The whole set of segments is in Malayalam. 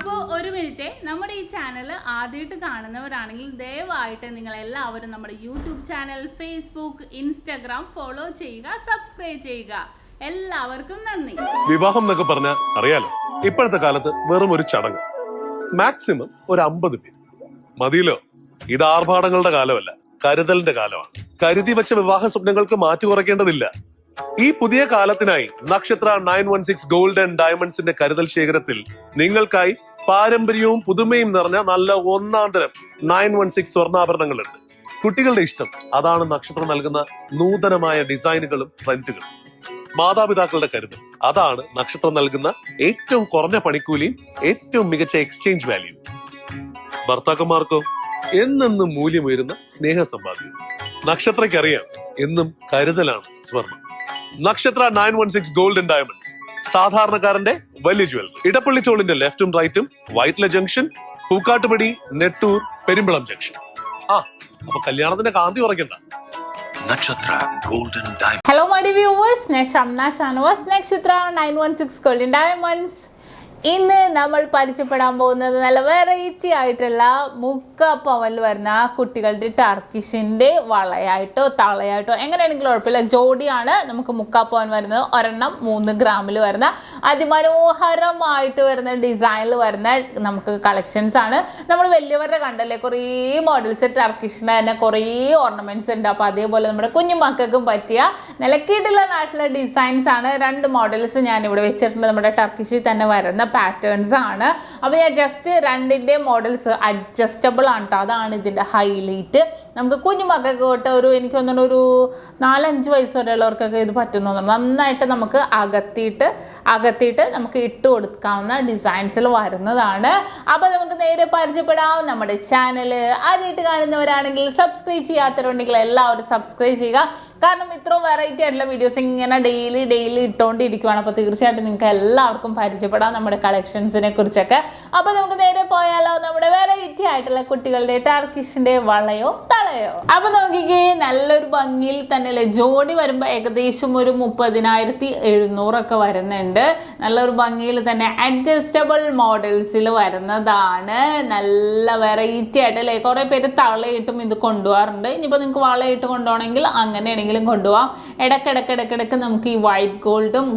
അപ്പോൾ ഒരു മിനിറ്റ്, നമ്മുടെ ഈ ചാനൽ ആദ്യമായിട്ട് കാണുന്നവരാണെങ്കിൽ ദയവായിട്ട് നിങ്ങൾ എല്ലാവരും നമ്മുടെ YouTube channel, Facebook, Instagram follow ചെയ്യുക, സബ്സ്ക്രൈബ് ചെയ്യുക. എല്ലാവർക്കും നന്ദി. വിവാഹം എന്നൊക്കെ പറഞ്ഞാൽ അറിയാലോ, ഇപ്പോഴത്തെ കാലത്ത് വെറും ഒരു ചടങ്ങ്. മാക്സിമം ഒരു 50 പേര് മതിയല്ലോ. ഇത് ആർഭാടങ്ങളുടെ കാലമല്ല, കരുതലിന്റെ കാലമാണ്. കരുതി വെച്ച വിവാഹ സ്വപ്നങ്ങൾക്ക് മാറ്റി കുറയ്ക്കേണ്ടതില്ല. ഈ പുതിയ കാലത്തിനായി നക്ഷത്ര 916 ഗോൾഡ് ആൻഡ് ഡയമണ്ട്സിന്റെ കരുതൽ ശേഖരത്തിൽ നിങ്ങൾക്കായി പാരമ്പര്യവും പുതുമയും നിറഞ്ഞ നല്ല ഒന്നാന്തരം 916 സ്വർണ്ണാഭരണങ്ങളുണ്ട്. കുട്ടികളുടെ ഇഷ്ടം അതാണ് നക്ഷത്രം നൽകുന്ന നൂതനമായ ഡിസൈനുകളും ട്രെൻഡുകളും. മാതാപിതാക്കളുടെ കരുതൽ അതാണ് നക്ഷത്രം നൽകുന്ന ഏറ്റവും കുറഞ്ഞ പണിക്കൂലിയും ഏറ്റവും മികച്ച എക്സ്ചേഞ്ച് വാല്യൂ. ഭർത്താക്കന്മാർക്കോ എന്നെന്നും മൂല്യമുയരുന്ന സ്നേഹ സമ്പാദ്യം. നക്ഷത്രയ്ക്കറിയാം, എന്നും കരുതലാണ് സ്വർണം. നക്ഷത്ര 916 ഗോൾഡ് ആൻഡ് ഡയമണ്ട്സ്, സാധാരണക്കാരന്റെ വലിയ ജ്വല്ലറി. ഇടപ്പള്ളി ചോളിന്റെ ലെഫ്റ്റും റൈറ്റും, വൈറ്റ്ല ജംഗ്ഷൻ, പൂക്കാട്ടുപടി, നെട്ടൂർ, പെരുമ്പളം ജംഗ്ഷൻ. അപ്പൊ കല്യാണത്തിന്റെ കാന്തി ഉറക്കണ്ട. Nakshatra golden diamond. Hello my dear viewers, ഞാൻ ഷംന ഷാനവാസ്, നക്ഷത്ര 916 ഗോൾഡൻ ഡയമണ്ട്സ്. ഇന്ന് നമ്മൾ പരിചയപ്പെടാൻ പോകുന്നത് നല്ല വെറൈറ്റി ആയിട്ടുള്ള മുക്ക പവനിൽ വരുന്ന കുട്ടികളുടെ ടർക്കിഷിൻ്റെ വളയായിട്ടോ തളയായിട്ടോ എങ്ങനെയാണെങ്കിലും കുഴപ്പമില്ല, ജോഡിയാണ്. നമുക്ക് മുക്ക പവൻ വരുന്നത് ഒരെണ്ണം 3 ഗ്രാമിൽ വരുന്ന അതിമനോഹരമായിട്ട് വരുന്ന ഡിസൈനിൽ വരുന്ന നമുക്ക് കളക്ഷൻസ് ആണ്. നമ്മൾ വലിയവരുടെ കണ്ടല്ലേ കുറേ മോഡൽസ്, ടർക്കിഷിന് തന്നെ കുറേ ഓർണമെന്റ്സ് ഉണ്ട്. അപ്പോൾ അതേപോലെ നമ്മുടെ കുഞ്ഞുമക്കൾക്കും പറ്റിയ നിലക്കിയിട്ടുള്ള ഡിസൈൻസ് ആണ്. 2 മോഡൽസ് ഞാനിവിടെ വെച്ചിട്ടുണ്ട്. നമ്മുടെ ടർക്കിഷിൽ തന്നെ വരുന്ന പാറ്റേൺസ് ആണ്. അപ്പോൾ ഞാൻ ജസ്റ്റ് 2ന്റെ മോഡൽസ് അഡ്ജസ്റ്റബിൾ ആണ് കേട്ടോ. അതാണ് ഇതിൻ്റെ ഹൈലൈറ്റ്. നമുക്ക് കുഞ്ഞുമക്കൾക്ക് തൊട്ട് എനിക്ക് തോന്നുന്നു ഒരു 4-5 വയസ്സ് വരെയുള്ളവർക്കൊക്കെ ഇത് പറ്റുന്നു. നന്നായിട്ട് നമുക്ക് അകത്തിയിട്ട് നമുക്ക് ഇട്ട് കൊടുക്കാവുന്ന ഡിസൈൻസിൽ വരുന്നതാണ്. അപ്പോൾ നമുക്ക് നേരെ പരിചയപ്പെടാം. നമ്മുടെ ചാനൽ ആദ്യമായിട്ട് കാണുന്നവരാണെങ്കിൽ സബ്സ്ക്രൈബ് ചെയ്യാത്തവരുണ്ടെങ്കിൽ എല്ലാവരും സബ്സ്ക്രൈബ് ചെയ്യുക. കാരണം ഇത്രയും വെറൈറ്റി ആയിട്ടുള്ള വീഡിയോസ് ഇങ്ങനെ ഡെയിലി ഇട്ടുകൊണ്ടിരിക്കുകയാണ്. അപ്പോൾ തീർച്ചയായിട്ടും നിങ്ങൾക്ക് എല്ലാവർക്കും പരിചയപ്പെടാം നമ്മുടെ കളക്ഷൻസിനെ കുറിച്ചൊക്കെ. അപ്പോൾ നമുക്ക് നേരെ പോയാലോ നമ്മുടെ വെറൈറ്റി ആയിട്ടുള്ള കുട്ടികളുടെ ടർക്കിഷിൻ്റെ വളയോ തളയോ. അപ്പോൾ നോക്കിക്കേ, നല്ലൊരു ഭംഗിയിൽ തന്നെ ജോഡി വരുമ്പോൾ ഏകദേശം ഒരു 30,700 വരുന്നുണ്ട്. നല്ലൊരു ഭംഗിയിൽ തന്നെ അഡ്ജസ്റ്റബിൾ മോഡൽസിൽ വരുന്നതാണ്. നല്ല വെറൈറ്റി ആയിട്ടല്ലേ. കുറേ പേര് തളയിട്ടും ഇത് കൊണ്ടുപോകാറുണ്ട്. ഇനിയിപ്പോൾ നിങ്ങൾക്ക് വളയിട്ട് കൊണ്ടുപോകണമെങ്കിൽ അങ്ങനെയാണെങ്കിൽ കൊണ്ടുപോകാം. ഇടക്കിടക്ക് നമുക്ക് ഈ വൈറ്റ്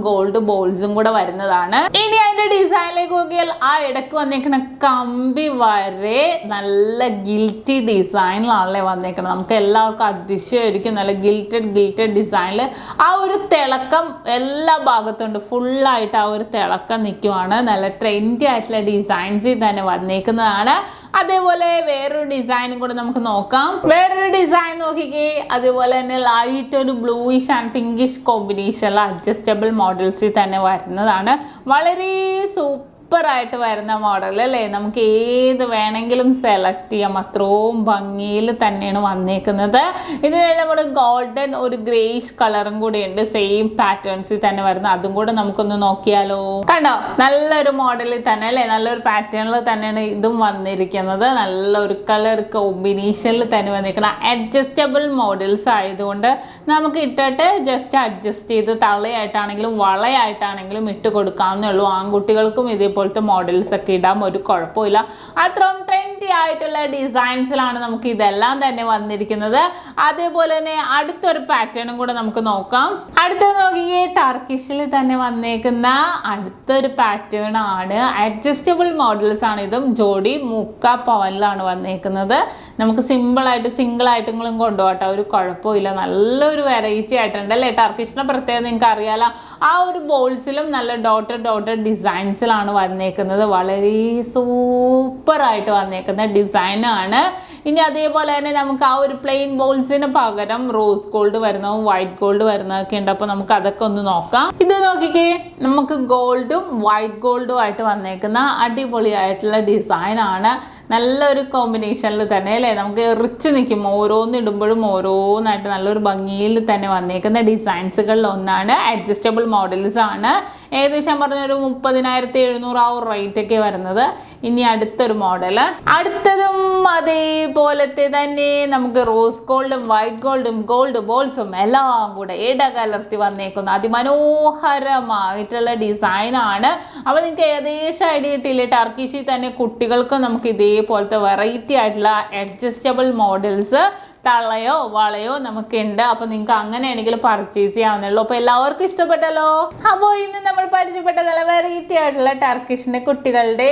ഗോൾഡ് ബോൾസും കൂടെ വരുന്നതാണ്. ഇനി അതിന്റെ ഡിസൈനിലേക്ക് നോക്കിയാൽ ആ ഇടക്ക് വന്നേക്കുന്ന കമ്പി വരെ നല്ല ഗിൽറ്റി ഡിസൈനിലാണല്ലേ വന്നേക്കുന്നത്. നമുക്ക് എല്ലാവർക്കും അതിശയമായിരിക്കും. നല്ല ഗിൽറ്റഡ് ഡിസൈനിൽ ആ ഒരു തിളക്കം എല്ലാ ഭാഗത്തുണ്ട്. ഫുള്ളായിട്ട് ആ ഒരു തിളക്കം നിൽക്കുവാണ്. നല്ല ട്രെൻഡി ആയിട്ടുള്ള ഡിസൈൻസിൽ തന്നെ വന്നേക്കുന്നതാണ്. അതേപോലെ വേറൊരു ഡിസൈനും കൂടെ നമുക്ക് നോക്കാം. വേറൊരു ഡിസൈൻ നോക്കിക്കേ, അതുപോലെ തന്നെ ലൈറ്റ് ഒരു ബ്ലൂയിഷ് ആൻഡ് പിങ്കിഷ് കോമ്പിനേഷനിൽ അഡ്ജസ്റ്റബിൾ മോഡൽസിൽ തന്നെ വരുന്നതാണ്. വളരെ സൂപ്പറായിട്ട് വരുന്ന മോഡൽ അല്ലേ. നമുക്ക് ഏത് വേണമെങ്കിലും സെലക്ട് ചെയ്യാം. അത്രയും ഭംഗിയിൽ തന്നെയാണ് വന്നേക്കുന്നത്. ഇതിന് നമ്മുടെ ഗോൾഡൻ ഒരു ഗ്രേഷ് കളറും കൂടി ഉണ്ട്. സെയിം പാറ്റേൺസിൽ തന്നെ വരുന്ന അതും കൂടെ നമുക്കൊന്ന് നോക്കിയാലോ. കണ്ടോ, നല്ലൊരു മോഡലിൽ തന്നെ അല്ലേ, നല്ലൊരു പാറ്റേണിൽ തന്നെയാണ് ഇതും വന്നിരിക്കുന്നത്. നല്ലൊരു കളർ കോമ്പിനേഷനിൽ തന്നെ വന്നിരിക്കുന്ന അഡ്ജസ്റ്റബിൾ മോഡൽസ് ആയതുകൊണ്ട് നമുക്ക് ഇട്ടിട്ട് ജസ്റ്റ് അഡ്ജസ്റ്റ് ചെയ്ത് തളയായിട്ടാണെങ്കിലും വളയായിട്ടാണെങ്കിലും ഇട്ട് കൊടുക്കാവുന്നേ ഉള്ളൂ. ആൺകുട്ടികൾക്കും ഇതേപോലത്തെ മോഡൽസ് ഒക്കെ ഇടാം, ഒരു കുഴപ്പമില്ല. അത്രയും ട്രെൻഡി ആയിട്ടുള്ള ഡിസൈൻസിലാണ് നമുക്ക് ഇതെല്ലാം തന്നെ വന്നിരിക്കുന്നത്. അതേപോലെ തന്നെ അടുത്തൊരു പാറ്റേണും കൂടെ നമുക്ക് നോക്കാം. അടുത്തത് നോക്കിയേ, ടർക്കിഷിൽ തന്നെ വന്നേക്കുന്ന അടുത്തൊരു പാറ്റേൺ ആണ്. അഡ്ജസ്റ്റബിൾ മോഡൽസ് ആണ്. ഇതും ജോഡി മുക്ക പവനിലാണ് വന്നേക്കുന്നത്. നമുക്ക് സിംഗിൾ ആയിട്ടും കൊണ്ടുപോകട്ടെ, ഒരു കുഴപ്പമില്ല. നല്ലൊരു വെറൈറ്റി ആയിട്ടുണ്ട് അല്ലേ. ടർക്കിഷിന്റെ പ്രത്യേകത നിങ്ങൾക്ക് അറിയാലോ. ആ ഒരു ബോൾസിലും നല്ല ഡോട്ടഡ് ഡിസൈൻസിലാണ് വന്നേക്കുന്നത്. വളരെ സൂപ്പറായിട്ട് വന്നേക്കുന്ന ഡിസൈനാണ്. ഇനി അതേപോലെ തന്നെ നമുക്ക് ആ ഒരു പ്ലെയിൻ ബോൾസിന് പകരം റോസ് ഗോൾഡ് വരുന്നതും വൈറ്റ് ഗോൾഡ് വരുന്നതൊക്കെ ഉണ്ട്. അപ്പോൾ നമുക്ക് അതൊക്കെ ഒന്ന് നോക്കാം. ഇത് നോക്കിക്കേ, നമുക്ക് ഗോൾഡും വൈറ്റ് ഗോൾഡും ആയിട്ട് വന്നേക്കുന്ന അടിപൊളിയായിട്ടുള്ള ഡിസൈനാണ്. നല്ലൊരു കോമ്പിനേഷനിൽ തന്നെ അല്ലേ. നമുക്ക് റിച്ച് നിൽക്കും. ഓരോന്ന് ഇടുമ്പോഴും ഓരോന്നായിട്ട് നല്ലൊരു ഭംഗിയിൽ തന്നെ വന്നേക്കുന്ന ഡിസൈൻസുകളിൽ ഒന്നാണ്. അഡ്ജസ്റ്റബിൾ മോഡൽസ് ആണ്. ഏകദേശം പറഞ്ഞൊരു 30,700 ആ ഒരു റേറ്റ് ഒക്കെ വരുന്നത്. ഇനി അടുത്തൊരു മോഡൽ, അടുത്തതും അതേ ഇതുപോലത്തെ തന്നെ നമുക്ക് റോസ് ഗോൾഡും വൈറ്റ് ഗോൾഡും ഗോൾഡ് ബോൾസും എല്ലാം കൂടെ ഇടകലർത്തി വന്നേക്കുന്ന അതിമനോഹരമായിട്ടുള്ള ഡിസൈനാണ്. അപ്പോൾ നിങ്ങൾക്ക് ഏകദേശം ഐഡിയ കിട്ടിയില്ലേ, ടർക്കിഷിൽ തന്നെ കുട്ടികൾക്ക് നമുക്ക് ഇതേപോലത്തെ വെറൈറ്റി ആയിട്ടുള്ള അഡ്ജസ്റ്റബിൾ മോഡൽസ് തളയോ വളയോ നമുക്കുണ്ട്. അപ്പോൾ നിങ്ങൾക്ക് അങ്ങനെയാണെങ്കിൽ പർച്ചേസ് ചെയ്യാവുന്നുള്ളൂ. അപ്പോൾ എല്ലാവർക്കും ഇഷ്ടപ്പെട്ടല്ലോ. അപ്പോൾ ഇന്ന് നമ്മൾ പരിചയപ്പെട്ട നല്ല വെറൈറ്റി ആയിട്ടുള്ള ടർക്കിഷിൻ്റെ കുട്ടികളുടെ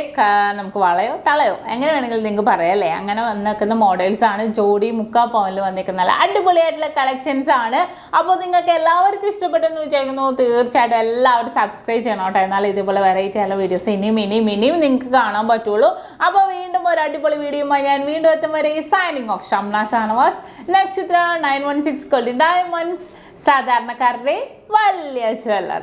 നമുക്ക് വളയോ തളയോ എങ്ങനെ വേണമെങ്കിലും നിങ്ങൾക്ക് പറയാം അല്ലേ, അങ്ങനെ വന്നിരിക്കുന്ന മോഡൽസ് ആണ്. ജോഡി മുക്കാ പവനിൽ വന്നിരിക്കുന്ന നല്ല അടിപൊളിയായിട്ടുള്ള കളക്ഷൻസ് ആണ്. അപ്പോൾ നിങ്ങൾക്ക് എല്ലാവർക്കും ഇഷ്ടപ്പെട്ടെന്ന് വിചാരിക്കുന്നു. തീർച്ചയായിട്ടും എല്ലാവരും സബ്സ്ക്രൈബ് ചെയ്യണം കേട്ടോ, എന്നാൽ ഇതുപോലെ വെറൈറ്റി ആയിട്ടുള്ള വീഡിയോസ് ഇനിയും നിങ്ങൾക്ക് കാണാൻ പറ്റുള്ളൂ. അപ്പോൾ വീണ്ടും ഒരു അടിപൊളി വീഡിയോയുമായി ഞാൻ വീണ്ടും എത്തും വരെ സൈനിങ് ഓഫ് ഷംന ഷാനവാസ്, നക്ഷത്ര 916 ഗോൾഡൻ ഡയമണ്ട്സ്, സാധാരണക്കാരുടെ വലിയ ജ്വല്ലറി.